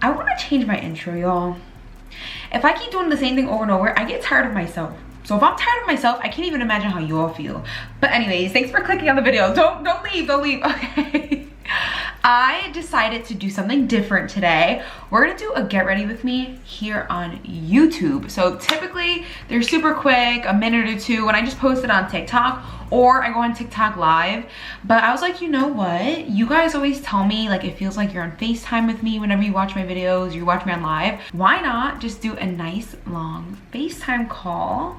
I want to change my intro, y'all. If I keep doing the same thing over and over, I get tired of myself. So if I'm tired of myself, I can't even imagine how you all feel. But anyways, thanks for clicking on the video. Don't leave, okay? I decided to do something different today. We're gonna do a get ready with me here on YouTube. So typically they're super quick, a minute or two, when I just post it on TikTok or I go on TikTok live. But I was like, you know what? You guys always tell me like it feels like you're on FaceTime with me whenever you watch my videos, you watch me on live. Why not just do a nice long FaceTime call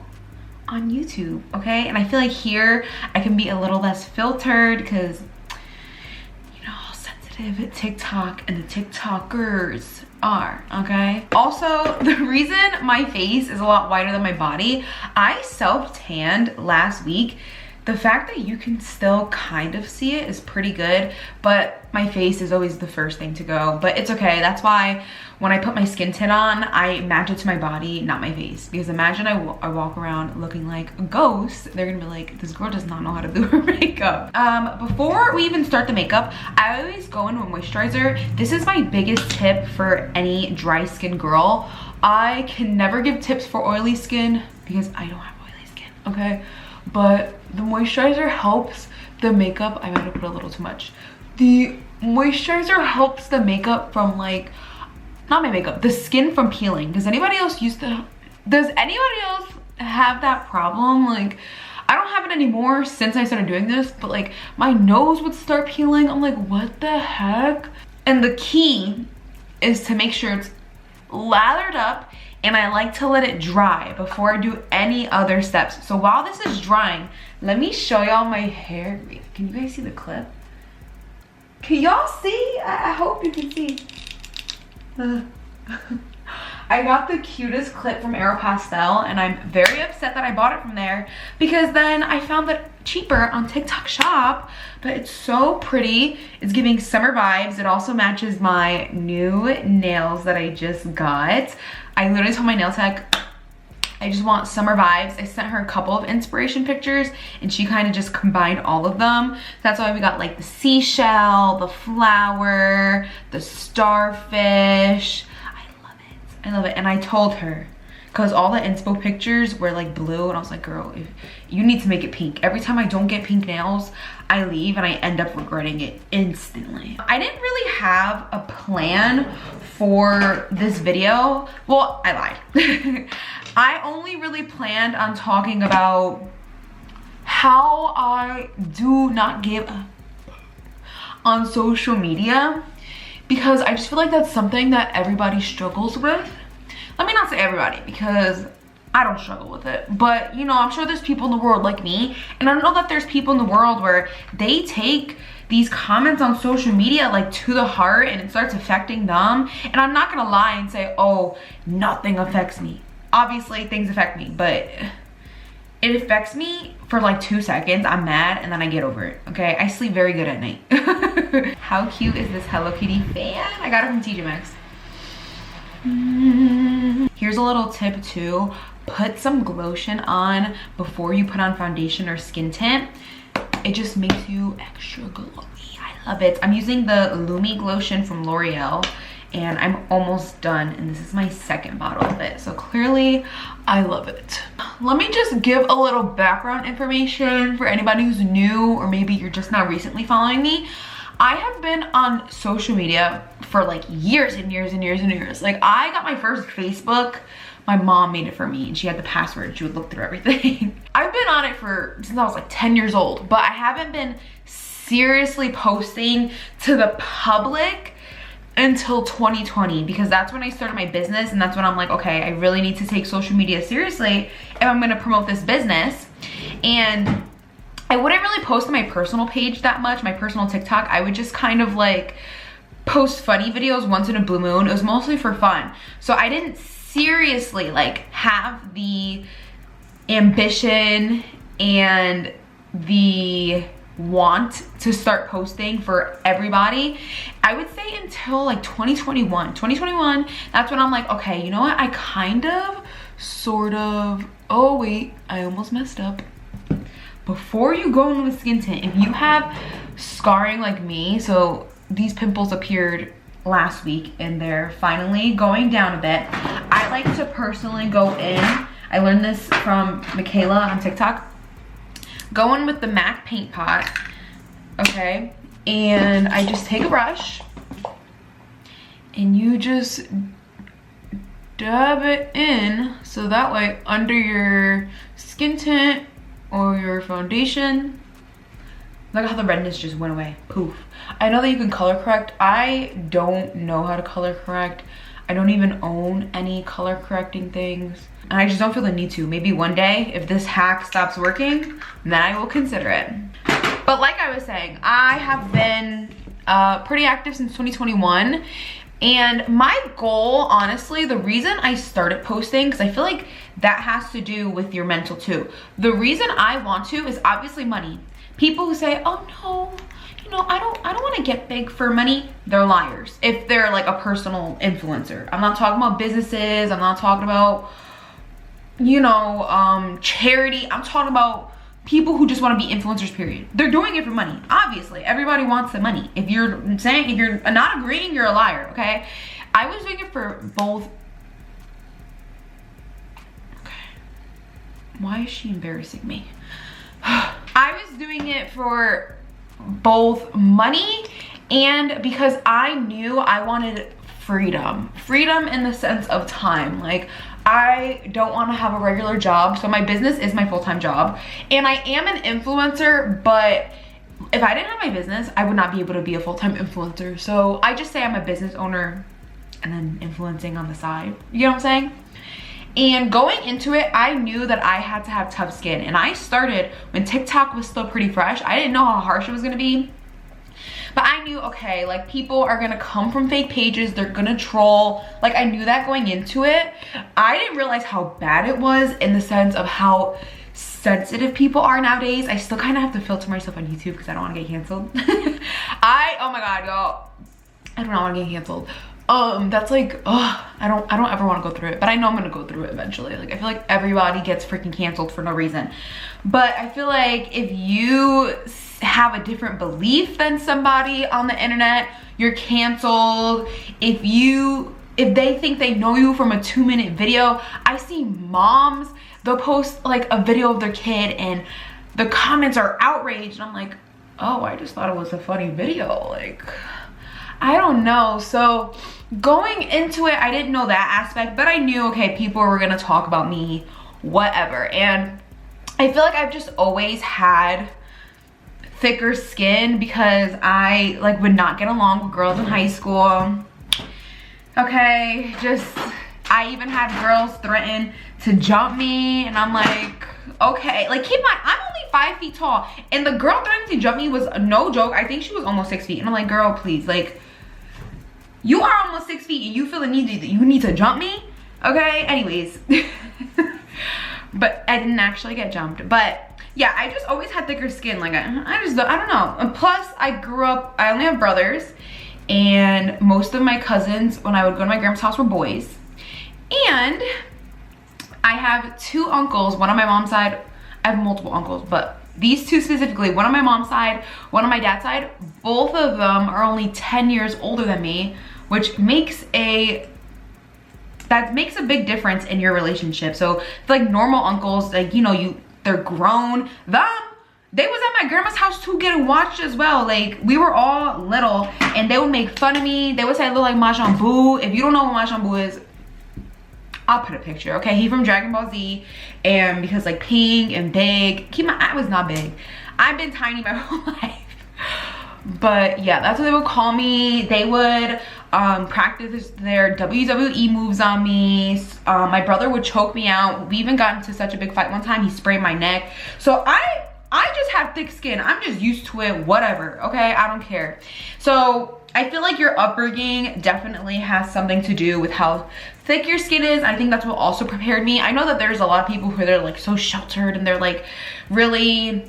on YouTube, okay? And I feel like here I can be a little less filtered because TikTok and the TikTokers are, okay? Also, the reason my face is a lot whiter than my body, I self-tanned last week. The fact that you can still kind of see it is pretty good, but my face is always the first thing to go. But it's okay. That's why when I put my skin tint on, I match it to my body, not my face. Because imagine I walk around looking like a ghost. They're gonna be like, this girl does not know how to do her makeup. Before we even start the makeup, I always go into a moisturizer. This is my biggest tip for any dry skin girl. I can never give tips for oily skin because I don't have oily skin, okay? But the moisturizer helps the makeup. I might have put a little too much. The moisturizer helps the makeup from like, not my makeup, the skin from peeling. Does anybody else have that problem? Like, I don't have it anymore since I started doing this, but like my nose would start peeling. I'm like, what the heck? And the key is to make sure it's lathered up, and I like to let it dry before I do any other steps. So while this is drying, let me show y'all my hair. Can you guys see the clip? Can y'all see? I hope you can see. I got the cutest clip from Aeropostale, and I'm very upset that I bought it from there because then I found it cheaper on TikTok Shop, but it's so pretty. It's giving summer vibes. It also matches my new nails that I just got. I literally told my nail tech, I just want summer vibes. I sent her a couple of inspiration pictures and she kind of just combined all of them. That's why we got like the seashell, the flower, the starfish. I love it. And I told her, because all the inspo pictures were like blue, and I was like, girl, you need to make it pink. Every time I don't get pink nails, I leave and I end up regretting it instantly. I didn't really have a plan for this video. Well, I lied. I only really planned on talking about how I do not give up on social media, because I just feel like that's something that everybody struggles with. Let me not say everybody, because I don't struggle with it, but you know, I'm sure there's people in the world like me, and I know that there's people in the world where they take these comments on social media like to the heart and it starts affecting them. And I'm not gonna lie and say, oh, nothing affects me. Obviously things affect me, but it affects me for like 2 seconds. I'm mad and then I get over it, okay? I sleep very good at night. How cute is this Hello Kitty fan? I got it from TJ Maxx. Here's a little tip too. Put some Glotion on before you put on foundation or skin tint. It just makes you extra glowy. I love it. I'm using the Lumi Glotion from L'Oreal, and I'm almost done, and this is my second bottle of it, so clearly I love it. Let me just give a little background information for anybody who's new, or maybe you're just now recently following me. I have been on social media for like years and years and years and years. Like, I got my first Facebook, my mom made it for me and she had the password. She would look through everything. I've been on it since I was like 10 years old, but I haven't been seriously posting to the public until 2020, because that's when I started my business, and that's when I'm like, okay, I really need to take social media seriously if I'm gonna promote this business. And I wouldn't really post on my personal page that much, my personal TikTok. I would just kind of like post funny videos once in a blue moon. It was mostly for fun. So I didn't seriously like have the ambition and the want to start posting for everybody. I would say until like 2021, that's when I'm like, okay, you know what? I kind of, sort of, oh wait, I almost messed up. Before you go in with skin tint, if you have scarring like me, so these pimples appeared last week and they're finally going down a bit. I like to personally go in, I learned this from Michaela on TikTok, go in with the MAC paint pot, okay? And I just take a brush and you just dab it in so that way under your skin tint or your foundation, look how the redness just went away, poof. I know that you can color correct. I don't know how to color correct. I don't even own any color correcting things. And I just don't feel the need to. Maybe one day, if this hack stops working, then I will consider it. But like I was saying, I have been pretty active since 2021. And my goal, honestly, the reason I started posting, because I feel like that has to do with your mental too. The reason I want to is obviously money. People who say, oh no, you know, I don't want to get big for money, they're liars. If they're like a personal influencer. I'm not talking about businesses. I'm not talking about, you know, charity. I'm talking about people who just want to be influencers, period. They're doing it for money. Obviously, everybody wants the money. If you're not agreeing, you're a liar, okay? I was doing it for both. Okay. Why is she embarrassing me? I was doing it for both money and because I knew I wanted freedom. Freedom in the sense of time. Like, I don't want to have a regular job. So my business is my full-time job. And I am an influencer, but if I didn't have my business, I would not be able to be a full-time influencer. So I just say I'm a business owner and then influencing on the side. You know what I'm saying? And going into it, I knew that I had to have tough skin. And I started when TikTok was still pretty fresh. I didn't know how harsh it was gonna be. But I knew, okay, like people are gonna come from fake pages, they're gonna troll. Like I knew that going into it. I didn't realize how bad it was in the sense of how sensitive people are nowadays. I still kind of have to filter myself on YouTube because I don't want to get canceled. Oh my god, y'all, I do not want to get canceled. That's like, I don't ever want to go through it, but I know I'm gonna go through it eventually. Like I feel like everybody gets freaking canceled for no reason. But I feel like if you have a different belief than somebody on the internet, you're canceled. If they think they know you from a 2-minute video, I see moms, they'll post like a video of their kid and the comments are outraged and I'm like, oh, I just thought it was a funny video. Like, I don't know. So going into it, I didn't know that aspect, but I knew, okay, people were gonna talk about me, whatever. And I feel like I've just always had thicker skin because I like would not get along with girls in high school. Okay, I even had girls threaten to jump me and I'm like, okay, like keep in mind, I'm only 5 feet tall and the girl threatening to jump me was no joke. I think she was almost 6 feet and I'm like, girl, please, like you are almost 6 feet and you feel the need to jump me? Okay, anyways. But I didn't actually get jumped. But yeah, I just always had thicker skin. Like I don't know. And plus I only have brothers and most of my cousins when I would go to my grandma's house were boys. And I have 2 uncles, one on my mom's side. I have multiple uncles, but these 2 specifically, one on my mom's side, one on my dad's side, both of them are only 10 years older than me, which makes a big difference in your relationship. So like normal uncles, like, you know, they're grown. They was at my grandma's house too getting watched as well. Like we were all little and they would make fun of me. They would say I look like Majin Buu. If you don't know what Majin Buu is, I'll put a picture, okay? He from Dragon Ball Z, and because like pink and big, I was not big. I've been tiny my whole life. But yeah, that's what they would call me. They would practice their WWE moves on me. My brother would choke me out. We even got into such a big fight one time, he sprained my neck. So I just have thick skin. I'm just used to it, whatever, okay? I don't care. So I feel like your upbringing definitely has something to do with how thick your skin is. I think that's what also prepared me. I know that there's a lot of people who they're like so sheltered and they're like really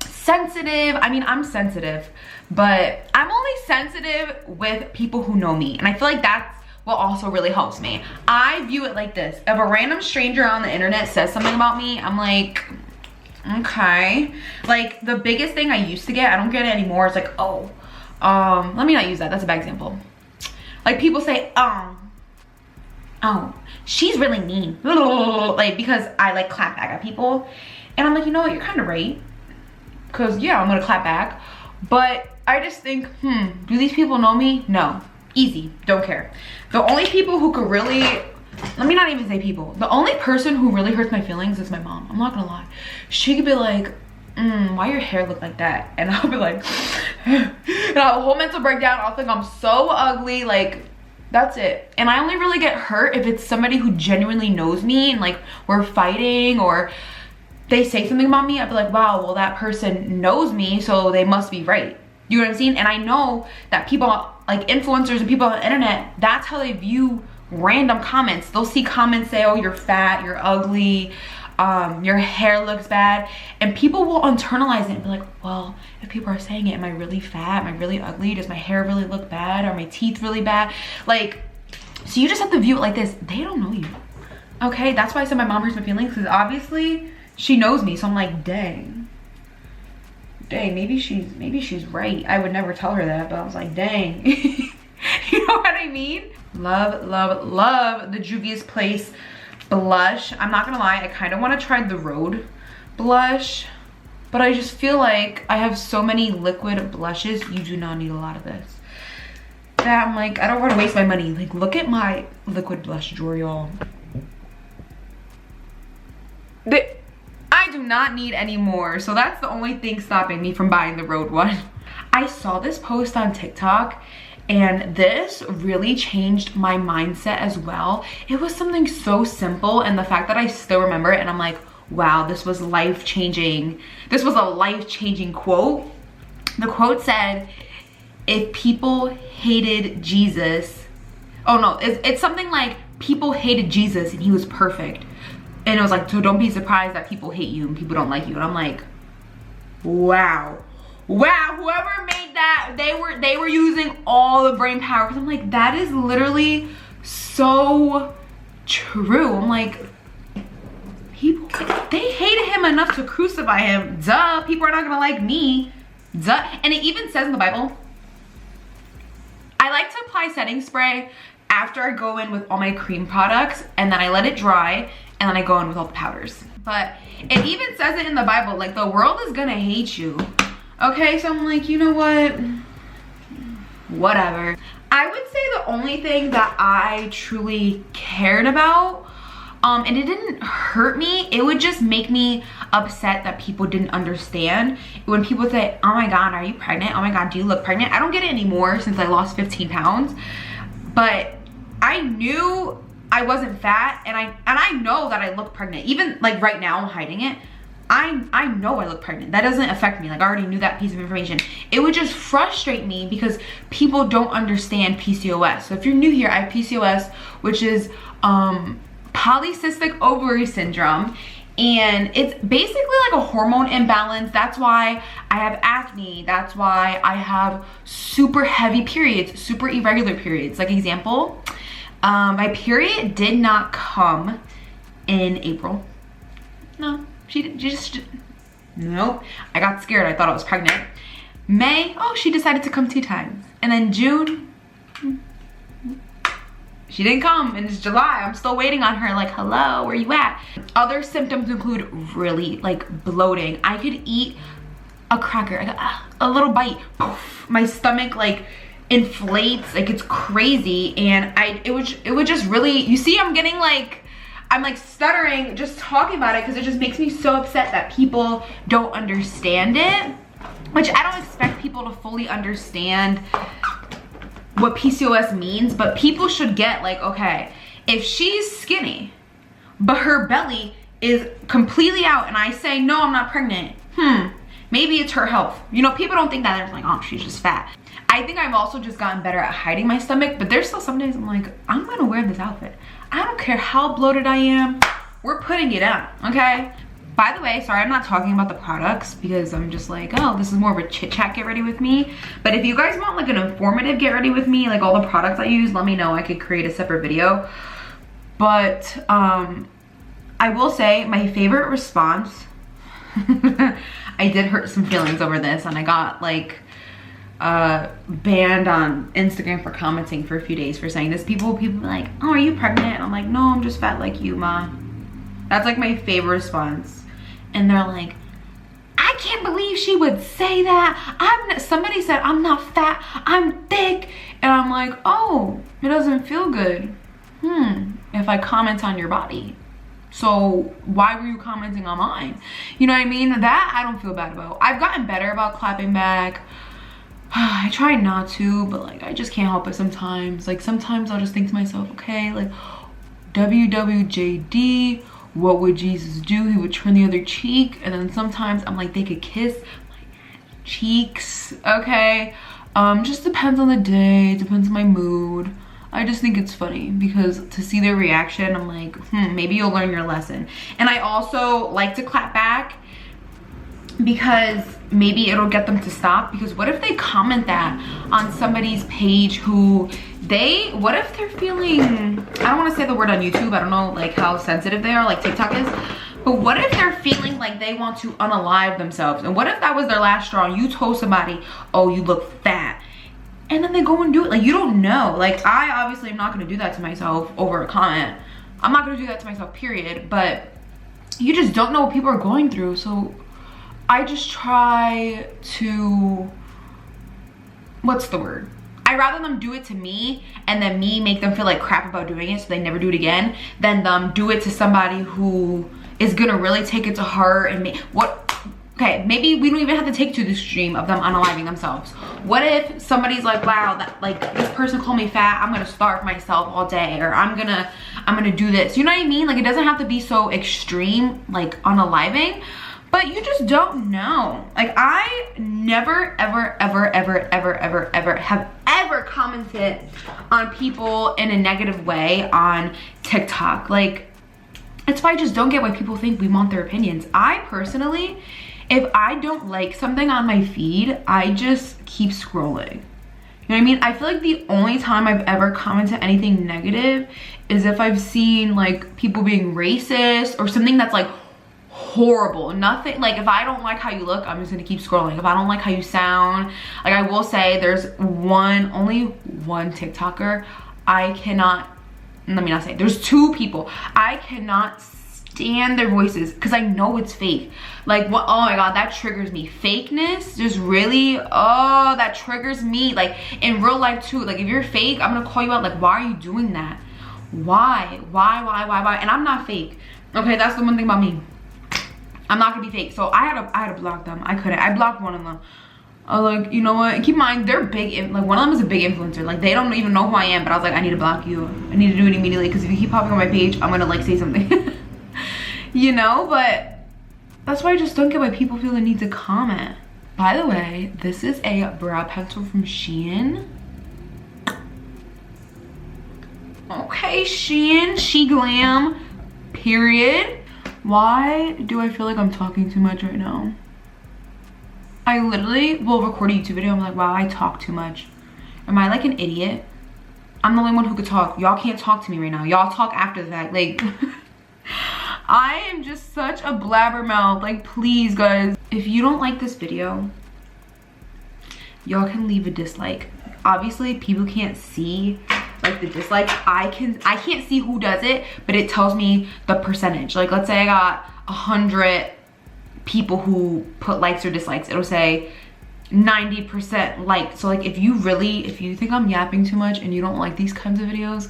sensitive. I mean, I'm sensitive, but I'm only sensitive with people who know me. And I feel like that's what also really helps me. I view it like this. If a random stranger on the internet says something about me, I'm like, okay. Like the biggest thing I used to get, I don't get it anymore. It's like, oh, let me not use that. That's a bad example. Like people say, oh, she's really mean. Like, because I like clap back at people. And I'm like, you know what, you're kind of right. Cause yeah, I'm gonna clap back. But I just think, do these people know me? No, easy, don't care. The only people who could really, let me not even say people. The only person who really hurts my feelings is my mom. I'm not gonna lie. She could be like, why your hair look like that? And I'll be like, and I'll have a whole mental breakdown. I'll think I'm so ugly, like, that's it. And I only really get hurt if it's somebody who genuinely knows me and like we're fighting or they say something about me. I'd be like, wow, well that person knows me, so they must be right. You know what I'm saying? And I know that people, like influencers and people on the internet, that's how they view random comments. They'll see comments say, oh, you're fat, you're ugly, your hair looks bad. And people will internalize it and be like, well, if people are saying it, am I really fat? Am I really ugly? Does my hair really look bad? Are my teeth really bad? Like, so you just have to view it like this. They don't know you. Okay, that's why I said my mom hurts my feelings, because obviously she knows me. So I'm like, dang, maybe she's right. I would never tell her that, but I was like, dang. You know what I mean? Love, love, love the Juvia's Place blush. I'm not gonna lie, I kind of want to try the Rhode blush, but I just feel like I have so many liquid blushes. You do not need a lot of this. That I'm like, I don't want to waste my money. Like, look at my liquid blush drawer, y'all. I do not need any more, so that's the only thing stopping me from buying the Rhode one. I saw this post on TikTok and this really changed my mindset as well. It was something so simple, and the fact that I still remember it, and I'm like, wow, this was life-changing. This was a life-changing quote. The quote said, if people hated Jesus, oh no, it's something like, people hated Jesus and he was perfect. And it was like, so don't be surprised that people hate you and people don't like you. And I'm like, wow. Wow, whoever made that, they were using all the brain power. Cause I'm like, that is literally so true. I'm like, people, they hated him enough to crucify him. Duh, people are not gonna like me. Duh. And it even says in the Bible, I like to apply setting spray after I go in with all my cream products, and then I let it dry, and then I go in with all the powders. But it even says it in the Bible, like, the world is gonna hate you. Okay, so I'm like, you know what? Whatever. I would say the only thing that I truly cared about, and it didn't hurt me, it would just make me upset that people didn't understand. When people say, oh my God, are you pregnant? Oh my God, do you look pregnant? I don't get it anymore since I lost 15 pounds. But I knew I wasn't fat, and I know that I look pregnant. Even like right now, I'm hiding it. I know I look pregnant. That doesn't affect me. Like, I already knew that piece of information. It would just frustrate me because people don't understand PCOS. So if you're new here, I have PCOS, which is polycystic ovary syndrome. And it's basically like a hormone imbalance. That's why I have acne. That's why I have super heavy periods, super irregular periods. Like, example, my period did not come in April. No, she just, nope. I got scared. I thought I was pregnant. May, oh, she decided to come 2 times. And then June, she didn't come. And it's July. I'm still waiting on her. Like, hello, where you at? Other symptoms include really like bloating. I could eat a cracker, I got a little bite, poof, my stomach like inflates, like it's crazy. And it would just really, you see, I'm like stuttering just talking about it because it just makes me so upset that people don't understand it, which I don't expect people to fully understand what PCOS means, but people should get, like, okay, if she's skinny but her belly is completely out and I say, no, I'm not pregnant, maybe it's her health. You know, people don't think that. They're like, oh, she's just fat. I think I've also just gotten better at hiding my stomach, but there's still some days I'm like, I'm gonna wear this outfit. I don't care how bloated I am, we're putting it on, okay? By the way, sorry I'm not talking about the products because I'm just like, oh, this is more of a chit chat get ready with me. But if you guys want like an informative get ready with me, like all the products I use, let me know. I could create a separate video. But I will say my favorite response, I did hurt some feelings over this, and I got like banned on Instagram for commenting for a few days for saying this. People be like, oh, are you pregnant? And I'm like, no, I'm just fat like you, ma. That's like my favorite response. And they're like, I can't believe she would say that. Somebody said I'm not fat, I'm thick. And I'm like, oh, it doesn't feel good. If I comment on your body. So why were you commenting on mine? You know what I mean? That I don't feel bad about. I've gotten better about clapping back. I try not to, but like I just can't help it sometimes. Like sometimes I'll just think to myself, okay, like WWJD, what would Jesus do? He would turn the other cheek. And then sometimes I'm like, they could kiss my cheeks, okay? Just depends on the day, depends on my mood. I just think it's funny because to see their reaction, I'm like, maybe you'll learn your lesson. And I also like to clap back because maybe it'll get them to stop. Because what if they comment that on somebody's page who what if they're feeling, I don't want to say the word on YouTube, I don't know like how sensitive they are, like TikTok is, but what if they're feeling like they want to unalive themselves? And what if that was their last straw and you told somebody, oh, you look fat, and then they go and do it? Like, you don't know. Like, I obviously am not going to do that to myself over a comment. I'm not going to do that to myself, period. But you just don't know what people are going through. So I just try to, what's the word? I'd rather them do it to me and then me make them feel like crap about doing it so they never do it again, than them do it to somebody who is gonna really take it to heart and okay, maybe we don't even have to take to the extreme of them unaliving themselves. What if somebody's like, wow, that like this person called me fat, I'm gonna starve myself all day, or I'm gonna do this. You know what I mean? Like, it doesn't have to be so extreme, like unaliving, but you just don't know. Like, I never, ever, ever, ever, ever, ever, ever have ever commented on people in a negative way on TikTok. Like, it's why I just don't get why people think we want their opinions. I personally, if I don't like something on my feed, I just keep scrolling. You know what I mean? I feel like the only time I've ever commented anything negative is if I've seen like people being racist or something that's like horrible. Nothing, like if I don't like how you look, I'm just gonna keep scrolling. If I don't like how you sound, like I will say there's only one TikToker I cannot, let me not say, there's two people I cannot stand their voices because I know it's fake. Like, what? Oh my god, that triggers me. Fakeness just really, oh, that triggers me. Like in real life too, like if you're fake, I'm gonna call you out. Like, why are you doing that? Why? And I'm not fake, okay? That's the one thing about me. I'm not gonna be fake. So I had to block them. I couldn't. I blocked one of them. I was like, you know what? And keep in mind, they're big. Like, one of them is a big influencer. Like, they don't even know who I am. But I was like, I need to block you. I need to do it immediately because if you keep popping on my page, I'm gonna like say something. You know? But that's why I just don't get why people feel the need to comment. By the way, this is a brow pencil from Shein. Okay, Shein, She Glam, period. Why do I feel like I'm talking too much right now? I literally will record a YouTube video. I'm like, wow, I talk too much. Am I like an idiot? I'm the only one who could talk. Y'all can't talk to me right now. Y'all talk after the fact. Like, I am just such a blabbermouth. Like, please, guys. If you don't like this video, y'all can leave a dislike. Obviously, people can't see like the dislike. I can't see who does it, but it tells me the percentage. Like, let's say I got 100 people who put likes or dislikes, it'll say 90% like. So like, if you think I'm yapping too much and you don't like these kinds of videos,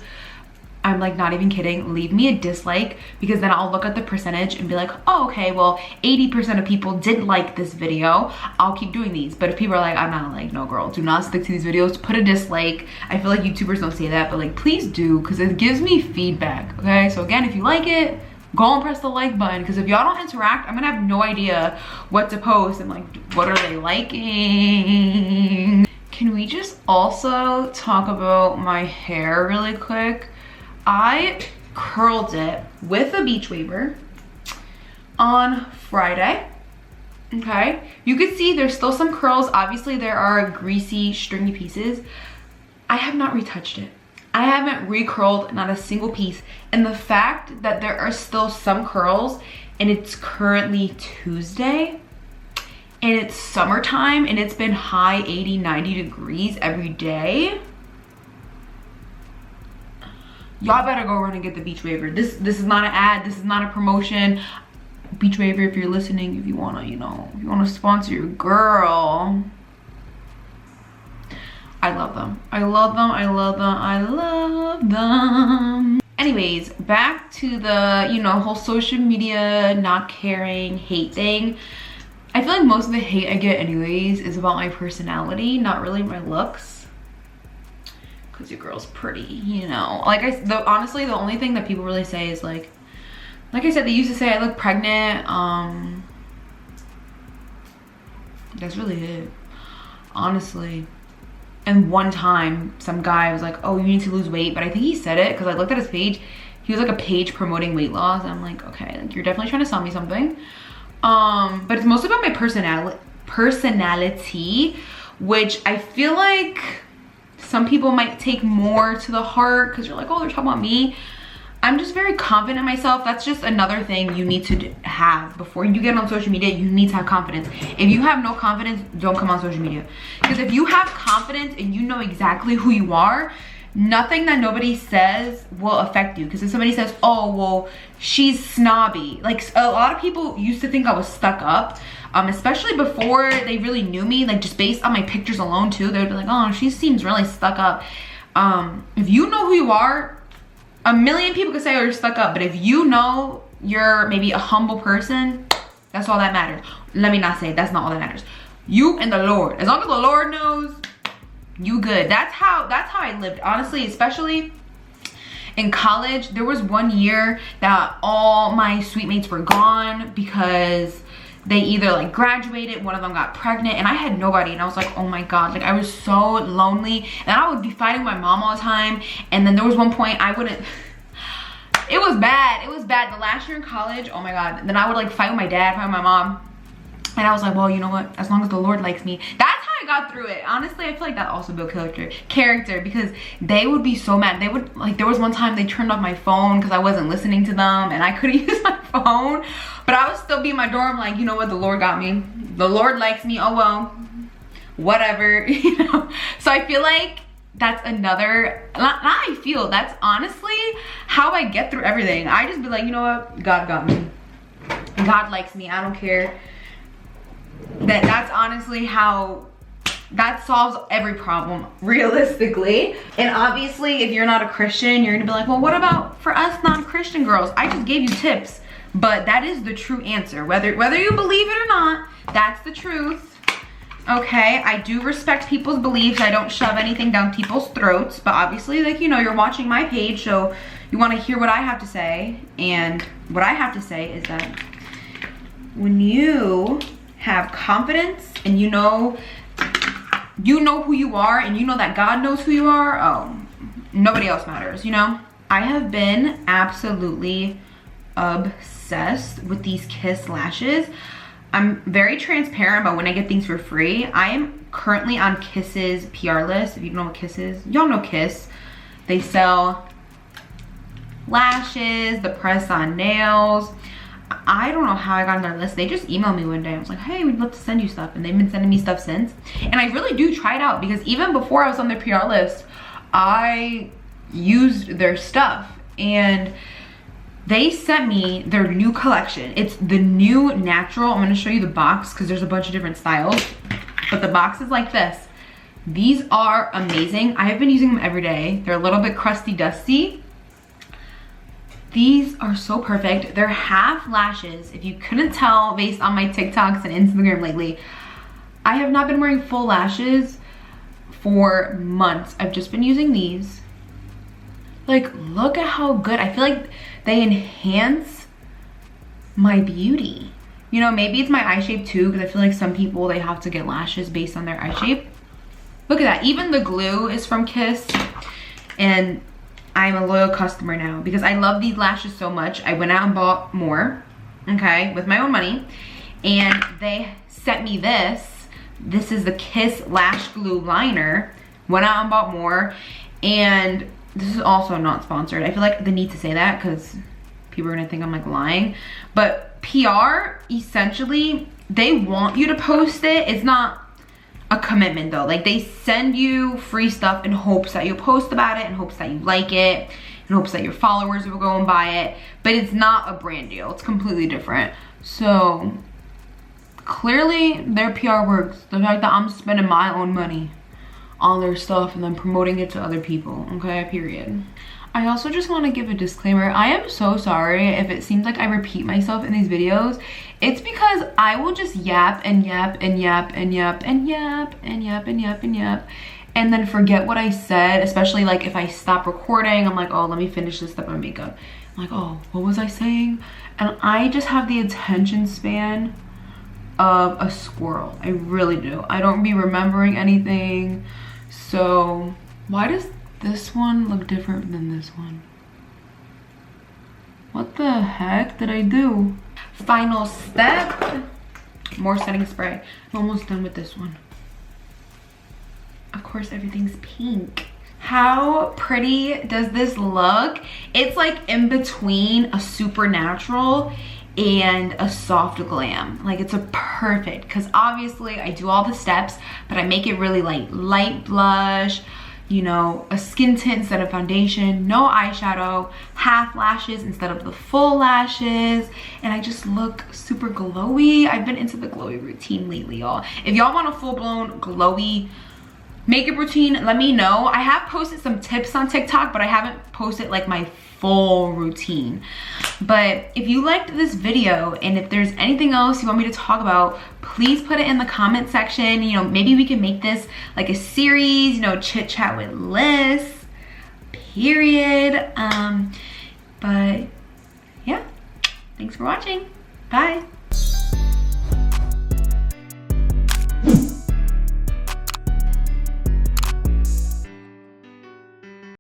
I'm like not even kidding, leave me a dislike, because then I'll look at the percentage and be like, oh, okay, well 80% of people did like this video, I'll keep doing these. But if people are like, I'm not, like, no girl, do not stick to these videos, put a dislike. I feel like YouTubers don't say that, but like, please do, because it gives me feedback. Okay, so again, if you like it, go and press the like button, because if y'all don't interact, I'm gonna have no idea what to post and like, what are they liking. Can we just also talk about my hair really quick? I curled it with a beach waver on Friday. Okay, you can see there's still some curls. Obviously there are greasy stringy pieces. I have not retouched it. I haven't recurled not a single piece. And the fact that there are still some curls and it's currently Tuesday, and it's summertime and it's been high 80, 90 degrees every day. Y'all better go run and get the Beach Waver. This is not an ad, this is not a promotion. Beach Waver, if you're listening, if you wanna, you know, if you wanna sponsor your girl. I love them. I love them. I love them. I love them. Anyways, back to the, you know, whole social media not caring, hate thing. I feel like most of the hate I get anyways is about my personality, not really my looks. Cause your girl's pretty, you know. Like honestly, the only thing that people really say is like I said, they used to say I look pregnant. That's really it, honestly. And one time, some guy was like, oh, you need to lose weight. But I think he said it because I looked at his page. He was like a page promoting weight loss. And I'm like, okay, like you're definitely trying to sell me something. But it's mostly about my personality, which I feel like some people might take more to the heart because you're like, oh, they're talking about me. I'm just very confident in myself. That's just another thing you need to have before you get on social media. You need to have confidence. If you have no confidence, don't come on social media. Because if you have confidence and you know exactly who you are, nothing that nobody says will affect you. Because if somebody says, oh, well, she's snobby. Like a lot of people used to think I was stuck up. Especially before they really knew me. Like just based on my pictures alone too. They would be like, oh, she seems really stuck up. If you know who you are, a million people could say, oh, you're stuck up. But if you know you're maybe a humble person, that's all that matters. Let me not say that's not all that matters. You and the Lord. As long as the Lord knows, you good. That's how I lived, honestly, especially in college. There was one year that all my suite mates were gone because they either like graduated, one of them got pregnant, and I had nobody. And I was like, oh my God, like I was so lonely. And I would be fighting with my mom all the time. And then there was one point I wouldn't, it was bad. It was bad. The last year in college, oh my God. And then I would like fight with my dad, fight with my mom. And I was like, well, you know what? As long as the Lord likes me. That's how I got through it. Honestly, I feel like that also built character because they would be so mad. They would, like, there was one time they turned off my phone because I wasn't listening to them and I couldn't use my phone. But I would still be in my dorm like, you know what? The Lord got me. The Lord likes me. Oh, well, whatever, you know? So I feel like that's another, not I feel, that's honestly how I get through everything. I just be like, you know what? God got me. God likes me. I don't care. That's honestly how that solves every problem realistically. And obviously if you're not a Christian, you're gonna be like, well, what about for us non-Christian girls? I just gave you tips, but that is the true answer. Whether you believe it or not, that's the truth. Okay, I do respect people's beliefs. I don't shove anything down people's throats, but obviously, like, you know, you're watching my page, so you want to hear what I have to say. And what I have to say is that when you have confidence and you know who you are and you know that God knows who you are, oh, nobody else matters, you know? I have been absolutely obsessed with these Kiss lashes. I'm very transparent about when I get things for free. I am currently on Kiss's PR list. If you don't know what Kiss is, y'all know Kiss. They sell lashes, the press-on nails. I don't know how I got on their list. They just emailed me one day. I was like, hey, we'd love to send you stuff. And they've been sending me stuff since. And I really do try it out because even before I was on their PR list, I used their stuff. And they sent me their new collection. It's the new natural. I'm going to show you the box because there's a bunch of different styles. But the box is like this. These are amazing. I have been using them every day. They're a little bit crusty, dusty. These are so perfect. They're half lashes. If you couldn't tell based on my TikToks and Instagram lately, I have not been wearing full lashes for months. I've just been using these. Like, look at how good. I feel like they enhance my beauty. You know, maybe it's my eye shape too, because I feel like some people, they have to get lashes based on their eye shape. Look at that. Even the glue is from Kiss. And I'm a loyal customer now because I love these lashes so much. I went out and bought more, okay, with my own money. And they sent me this. This is the Kiss Lash Glue Liner. Went out and bought more. And this is also not sponsored. I feel like they need to say that because people are gonna think I'm like lying. But PR essentially they want you to post it. It's not a commitment though. Like, they send you free stuff in hopes that you'll post about it, in hopes that you like it, in hopes that your followers will go and buy it, but it's not a brand deal. It's completely different. So clearly their PR works. The fact that I'm spending my own money on their stuff and then promoting it to other people, okay, period. I also just want to give a disclaimer. I am so sorry if it seems like I repeat myself in these videos. It's because I will just yap and yap and yap and yap and yap and yap and yap and yap and then forget what I said, especially like if I stop recording. I'm like, oh, let me finish this step on makeup. I'm like, oh, what was I saying? And I just have the attention span of a squirrel. I really do. I don't be remembering anything. So why does this one look different than this one? What the heck did I do? Final step, more setting spray. I'm almost done with this one. Of course, everything's pink. How pretty does this look? It's like in between a supernatural and a soft glam. Like, it's a perfect, because obviously I do all the steps, but I make it really light blush, you know, a skin tint instead of foundation, no eyeshadow, half lashes instead of the full lashes, and I just look super glowy. I've been into the glowy routine lately, y'all. If y'all want a full-blown glowy makeup routine, let me know. I have posted some tips on TikTok, but I haven't posted like my full routine. But if you liked this video and if there's anything else you want me to talk about, please put it in the comment section. You know, maybe we can make this like a series, you know, chit chat with Liz, period. But yeah, thanks for watching. Bye.